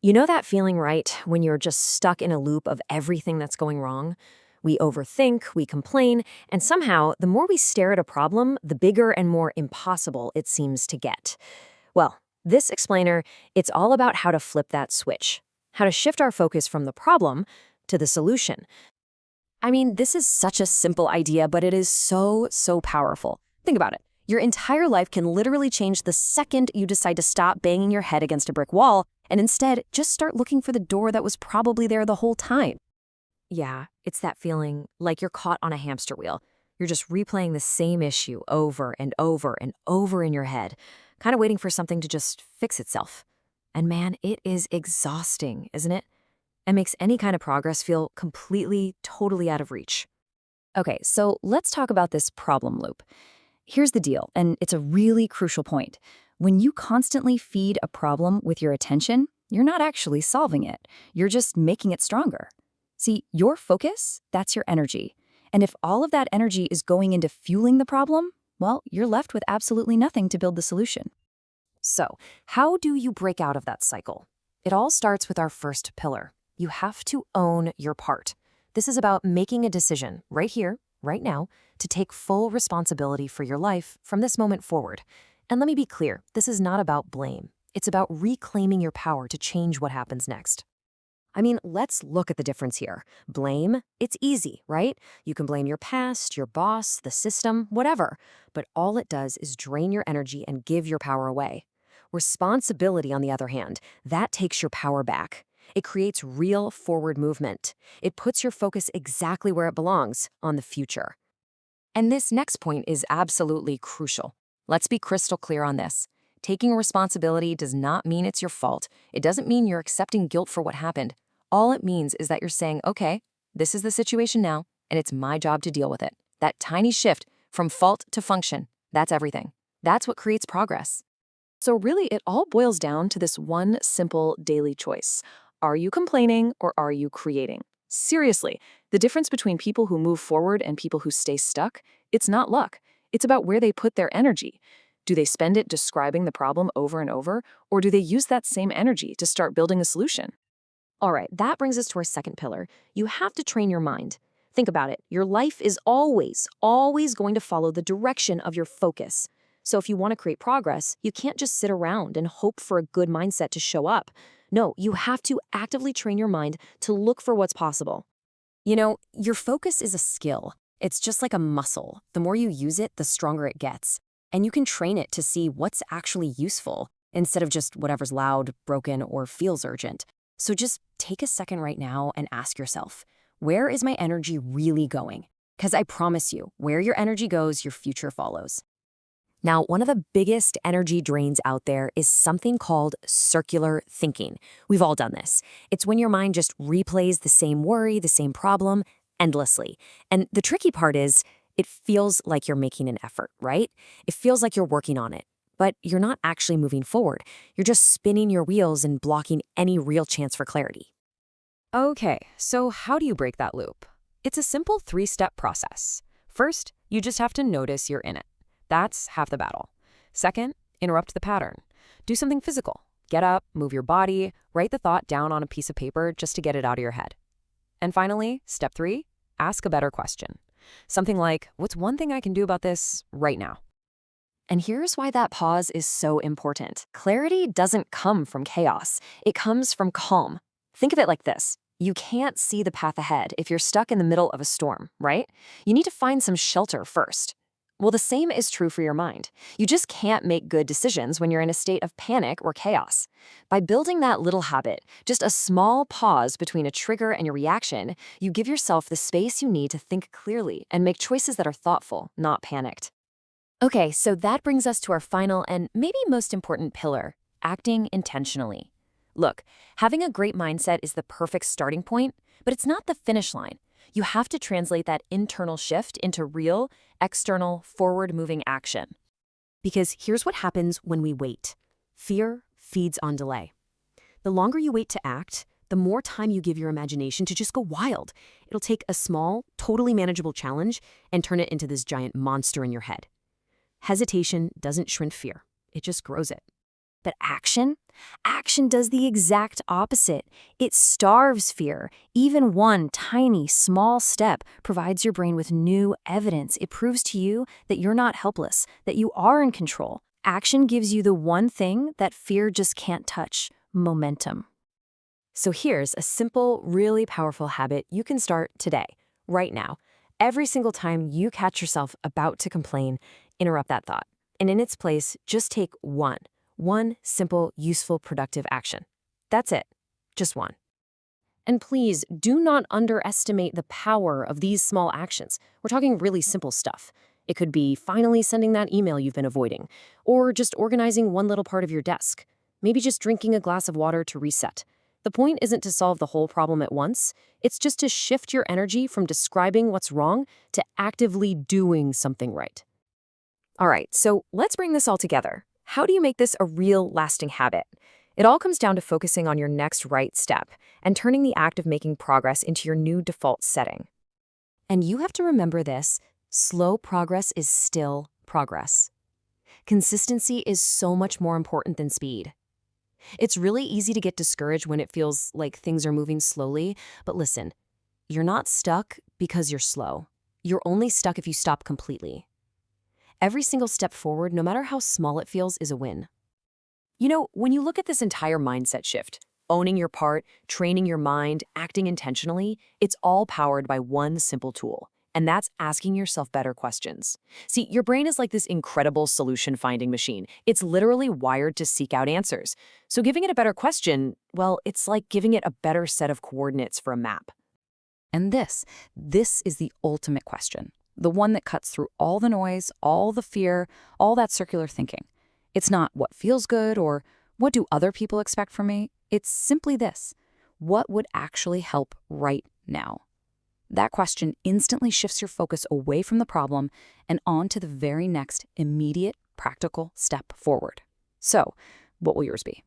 You know that feeling, right? When you're just stuck in a loop of everything that's going wrong? We overthink, we complain, and somehow, the more we stare at a problem, the bigger and more impossible it seems to get. Well, this explainer, it's all about how to flip that switch, how to shift our focus from the problem to the solution. I mean, this is such a simple idea, but it is so powerful. Think about it. Your entire life can literally change the second you decide to stop banging your head against a brick wall and instead just start looking for the door that was probably there the whole time. Yeah, it's that feeling like you're caught on a hamster wheel. You're just replaying the same issue over and over and over in your head, kind of waiting for something to just fix itself. And man, it is exhausting, isn't it? And makes any kind of progress feel completely, totally out of reach. Okay, so let's talk about this problem loop. Here's the deal, and it's a really crucial point. When you constantly feed a problem with your attention, you're not actually solving it. You're just making it stronger. See, your focus, that's your energy. And if all of that energy is going into fueling the problem, well, you're left with absolutely nothing to build the solution. So, how do you break out of that cycle? It all starts with our first pillar. You have to own your part. This is about making a decision right here, right now, to take full responsibility for your life from this moment forward. And let me be clear, this is not about blame. It's about reclaiming your power to change what happens next. I mean, let's look at the difference here. Blame, it's easy, right? You can blame your past, your boss, the system, whatever. But all it does is drain your energy and give your power away. Responsibility, on the other hand, that takes your power back. It creates real forward movement. It puts your focus exactly where it belongs, on the future. And this next point is absolutely crucial. Let's be crystal clear on this. Taking responsibility does not mean it's your fault. It doesn't mean you're accepting guilt for what happened. All it means is that you're saying, okay, this is the situation now, and it's my job to deal with it. That tiny shift from fault to function, that's everything. That's what creates progress. So really, it all boils down to this one simple daily choice. Are you complaining or are you creating? Seriously, the difference between people who move forward and people who stay stuck, it's not luck. It's about where they put their energy. Do they spend it describing the problem over and over, or do they use that same energy to start building a solution? All right, that brings us to our second pillar. You have to train your mind. Think about it. Your life is always going to follow the direction of your focus. So if you want to create progress, you can't just sit around and hope for a good mindset to show up. No, you have to actively train your mind to look for what's possible. You know, your focus is a skill. It's just like a muscle. The more you use it, the stronger it gets. And you can train it to see what's actually useful instead of just whatever's loud, broken, or feels urgent. So just take a second right now and ask yourself, where is my energy really going? Because I promise you, where your energy goes, your future follows. Now, one of the biggest energy drains out there is something called circular thinking. We've all done this. It's when your mind just replays the same worry, the same problem, endlessly. And the tricky part is, it feels like you're making an effort, right? It feels like you're working on it, but you're not actually moving forward. You're just spinning your wheels and blocking any real chance for clarity. Okay, so how do you break that loop? It's a simple three-step process. First, you just have to notice you're in it. That's half the battle. Second, interrupt the pattern. Do something physical. Get up, move your body, write the thought down on a piece of paper just to get it out of your head. And finally, step 3, ask a better question. Something like, what's one thing I can do about this right now? And here's why that pause is so important. Clarity doesn't come from chaos. It comes from calm. Think of it like this. You can't see the path ahead if you're stuck in the middle of a storm, right? You need to find some shelter first. Well, the same is true for your mind. You just can't make good decisions when you're in a state of panic or chaos. By building that little habit, just a small pause between a trigger and your reaction, you give yourself the space you need to think clearly and make choices that are thoughtful, not panicked. Okay, so that brings us to our final and maybe most important pillar, acting intentionally. Look, having a great mindset is the perfect starting point, but it's not the finish line. You have to translate that internal shift into real, external, forward-moving action. Because here's what happens when we wait. Fear feeds on delay. The longer you wait to act, the more time you give your imagination to just go wild. It'll take a small, totally manageable challenge and turn it into this giant monster in your head. Hesitation doesn't shrink fear. It just grows it. But action? Action does the exact opposite. It starves fear. Even one tiny, small step provides your brain with new evidence. It proves to you that you're not helpless, that you are in control. Action gives you the one thing that fear just can't touch: momentum. So here's a simple, really powerful habit you can start today, right now. Every single time you catch yourself about to complain, interrupt that thought. And in its place, just take one simple, useful, productive action. That's it. Just one. And please do not underestimate the power of these small actions. We're talking really simple stuff. It could be finally sending that email you've been avoiding, or just organizing one little part of your desk. Maybe just drinking a glass of water to reset. The point isn't to solve the whole problem at once. It's just to shift your energy from describing what's wrong to actively doing something right. All right, so let's bring this all together. How do you make this a real, lasting habit? It all comes down to focusing on your next right step and turning the act of making progress into your new default setting. And you have to remember this: slow progress is still progress. Consistency is so much more important than speed. It's really easy to get discouraged when it feels like things are moving slowly, but listen, you're not stuck because you're slow. You're only stuck if you stop completely. Every single step forward, no matter how small it feels, is a win. You know, when you look at this entire mindset shift, owning your part, training your mind, acting intentionally, it's all powered by one simple tool, and that's asking yourself better questions. See, your brain is like this incredible solution-finding machine. It's literally wired to seek out answers. So giving it a better question, well, it's like giving it a better set of coordinates for a map. And this is the ultimate question. The one that cuts through all the noise, all the fear, all that circular thinking. It's not what feels good or what do other people expect from me. It's simply this: what would actually help right now? That question instantly shifts your focus away from the problem and on to the very next immediate, practical step forward. So, what will yours be?